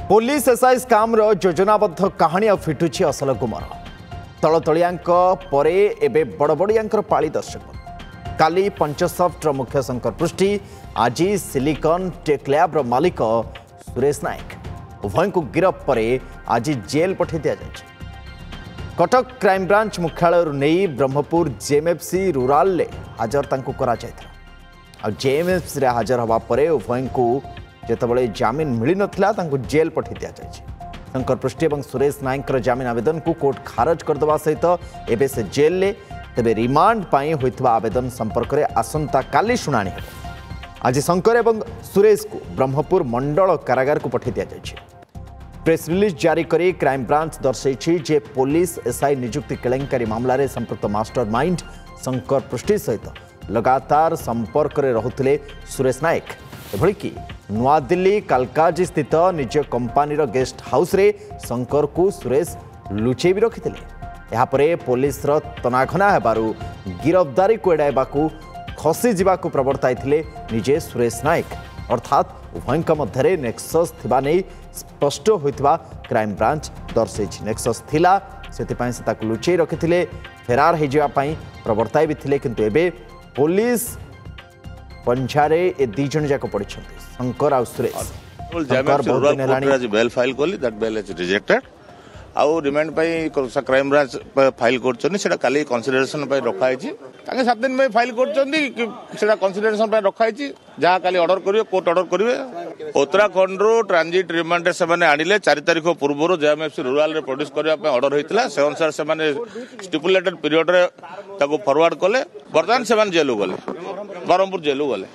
Police SI scam रो योजनाबद्ध कहानी फिटुची असल गुमर तलतलियांक परे एबे बड़बड़ियांकर पाली दर्शक काली पंचसफ्ट मुख्य शंकर पृष्टि आज सिलिकॉन टेक लैब मालिक सुरेश नायक उभय को गिरफ पर आज जेल पठे दि कटक क्राइम ब्रांच मुख्यालय नहीं ब्रह्मपुर जेएमएफसी रूराल हाजर जेएमएफसी हाजर हवा पर उभय को जितेबाला जमीन मिल नाला जेल पठे दि शंकर पृष्टि और सुरेश नायक जमीन आवेदन को कोर्ट खारज करदे सहित एवं से जेल ले तेरे रिमांड होता आवेदन संपर्क में आसंता काली शुणाणी आज शंकर और सुरेश को ब्रह्मपुर मंडल कारागार को पठे दि प्रेस रिलीज जारी करी क्राइम ब्रांच दर्शाई जे पुलिस एसआई नियुक्ति केलेंकारी मामलें संपृक्त मास्टर माइंड शंकर पृष्टि सहित लगातार संपर्क में रुले सुरेश नायक एभली कि नुआ दिल्ली कालकाजी स्थित निज कंपानी गेस्ट हाउस रे शंकर को सुरेश लुचै भी रखी यापर पुलिस तनाघना हेबारु गिरफ्तारी को एड़ाइबा खसी जावाक प्रवर्ताई निजे सुरेश नायक अर्थात उभय मध्य नेक्सस थिबा नै स्पष्ट होइतबा क्राइम ब्रांच दर्शे नेक्सस थिला सेतिपय से ताकु लुचै रखिथिले फेरार हो जावाई प्रवर्ताई भी थिले किंतु एबे पुलिस पंचारे ए दी जन जाक पड़ी शंकर और सुरेश बेल फाइल कली दैट बेल इज रिजेक्टेड आउ रिमांड क्राइम ब्रांच फाइल कर काली कंसीडरेशन रखाई 7 दिन में फाइल कर कंसीडरेशन रखाई जहाँ काली ऑर्डर करेंगे कोर्ट ऑर्डर करेंगे उत्तराखंड रो ट्रांजिट रिमांड से आनिले 4 तारिख पूर्व जेएमएफसी रूराल रे प्रोड्यूस करने ऑर्डर होता से अनुसार से स्टिपुलेटेड पीरियड रे फॉरवर्ड कले बर्तमान से जेल गले ब्रह्मपुर जेल गले।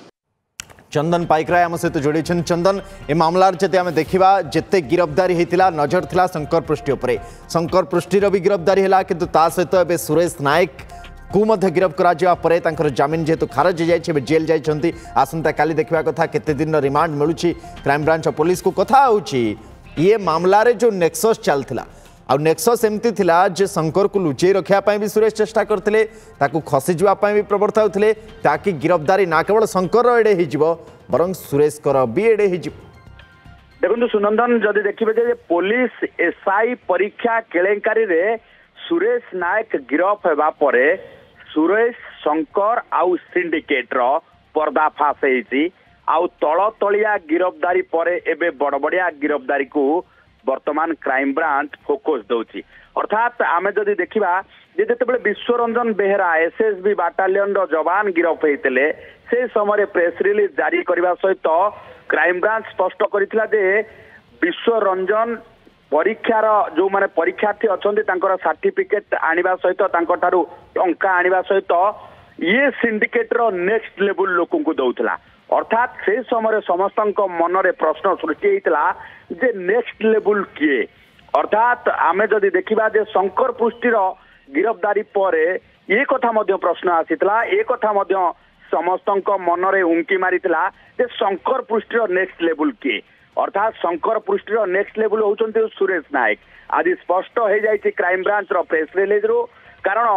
चंदन पाइकराय आम सहित जोड़ी चंदन ए मामलार जदि आम देखा जिते गिरफ्तारी होता नजर थिला शंकर पृष्टि उपरे शंकर पृष्टिर भी गिरफ्तारी है किंतु ता सहित ए सुरेश नायक को मध्य गिरफ्त करा जमीन जेहेतु खारज हो जेल जाइए आसंता काली देखा कथा केते दिन रिमांड मिलूँ क्राइम ब्रांच और पुलिस को कथा ये मामलार जो नेक्सस चलता आ नेक्सस एमती थिला जे शंकर को लुचै रखापी भी सुरेश चेष्टा करते खसी जावाई भी प्रवर्ताउले ताकि गिरफ्तारी ना केवल शंकर एड़े हो बरं सुरेश भी एड़े हो देखो सुनंदन जदि देखिए पुलिस एसआई परीक्षा केलेंकारी रे सुरेश नायक गिरफ होगा पर सुरेश शंकर आउ सिंडिकेट रो पर्दाफाश आउ तल तलिया गिरफ्तारी पर एबे बड़बड़िया गिरफ्तारी को वर्तमान क्राइम ब्रांच फोकस दौची अर्थात आम जदि देखा जिते विश्वरंजन बेहेरा एसएसबी बाटालियन जवान गिरफ होते से समय प्रेस रिलीज जारी करने सहित क्राइम ब्रांच स्पष्ट करथिला जे विश्वरंजन परीक्षार जो माने परीक्षार्थी अच्छा सर्टिफिकेट आनिबा सहित टंका आनिबा सहित ये सिंडिकेट रो नेक्स्ट लेवल लोक को दौथला अर्थात से समय समस्त मनरे प्रश्न सृष्टि होता जे नेक्स्ट लेवल किए अर्थात आमे जदि देखा जे शंकर पृष्टिर गिरफ्तारी पर ये कथा मध्य प्रश्न आसीतला ए कथा मध्य समस्त मनरे उंकी मारितला जे शंकर पृष्टिर नेक्स्ट लेवल किए अर्थात शंकर पृष्टिर नेक्स्ट लेवल होउचंती सुरेश नायक आज स्पष्ट हो जाइए क्राइम ब्रांच रो प्रेस रिलीज रो कारण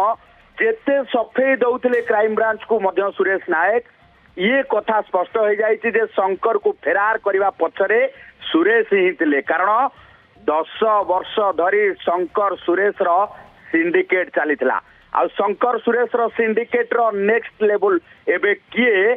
जेते सफेई दौथिले क्राइम ब्रांच को मध्य सुरेश नायक ये कथा स्पष्ट हो जाइए शंकर को फेरार करने पछरे सुरेश ही थे कारण 10 वर्ष धरी शंकर सुरेश रो सिंडिकेट चली आ शंकर सुरेश रो सिंडिकेट रो नेक्स्ट लेवल एबे किए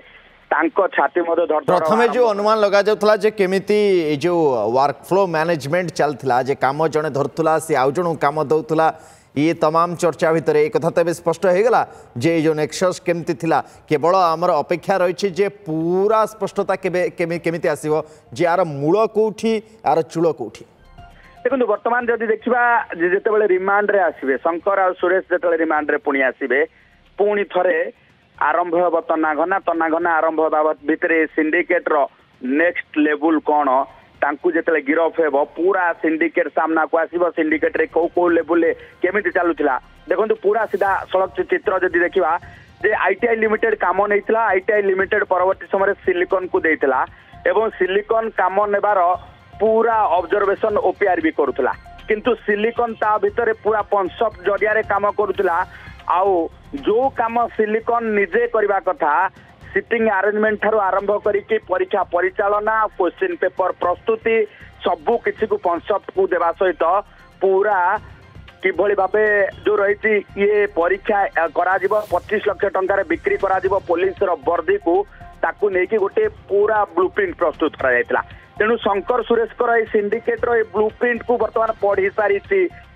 छाती प्रथम जो अनुमान लगा जाउथला जे केमिति जो वर्क फ्लो मैनेजमेंट चलता जे काम जने धरतुला से आउ जण काम दउतला ये तमाम चर्चा भितर एक कथा तो स्पष्ट हो गला जे जो नेक्सस केमती थिला केवल आमर अपेक्षा रही जे पूरा स्पष्टता केमिति आसीबो जे आर मूल कोठी आर चूल कोठी देखो वर्तमान जदि देखा जिते रिमांड रे आसीबे शंकर और सुरेश जिते रिमांड रे पुणी आसीबे पुणी थरे आरंभ होब तनाघना आरंभ होगा भितर सिंडिकेट रो नेक्स्ट लेवल कौन तांकु जेतले गिरफ हेबो पूरा सिंडिकेट सामना को आसीबो सिंडिकेट रे को लेवल केमिति चालुथिला देखंतु पूरा सीधा सड़क चित्र जदि देखिबा जे आईटीआई लिमिटेड काम नैथिला आईटीआई लिमिटेड परवर्ती समय सिलिकॉन को देइथिला एवं सिलिकॉन काम नेबार पूरा ऑब्जर्वेशन ओपीआर भी करूथिला किंतु सिलिकॉन ता भितरे पूरा पंसप जरिया रे काम करूथिला आउ जो काम सिलिकॉन निजे करबा कथा सिटिंग अरेंजमेंट ठारू आरंभ करिके परीक्षा परिचालना क्वेश्चन पेपर प्रस्तुति सबू किसी को पंचअप को देवा सहित पूरा किभली भावे जो रही ये परीक्षा करा 25 लाख टंकार बिक्री करा पुलिस वर्दी को ताकू नेकी गोटे पूरा ब्लूप्रिंट प्रस्तुत करा जायतिला। तेणु शंकर सुरेशकर ये सिंडिकेटर ये ब्लूप्रिंट को वर्तमान पढ़ी सारी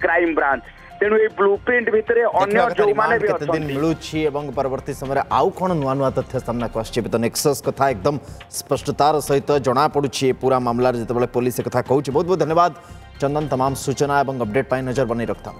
क्राइम ब्रांच। तेणु ये ब्लूप्रिंट भितर अन्य जो माने भी केते दिन मिलुछि एवं परवर्ती समय आउ कोन नुआ नुआ तथ्य सामना को आछि तो नेक्सस कथा एकदम स्पष्टतार सहित जना पड़ुछि पूरा मामला जतबेले पुलिस कथा कहूछि। बहुत बहुत धन्यवाद चंदन तमाम सूचना एवं अपडेट पाई नजर बनी रखता।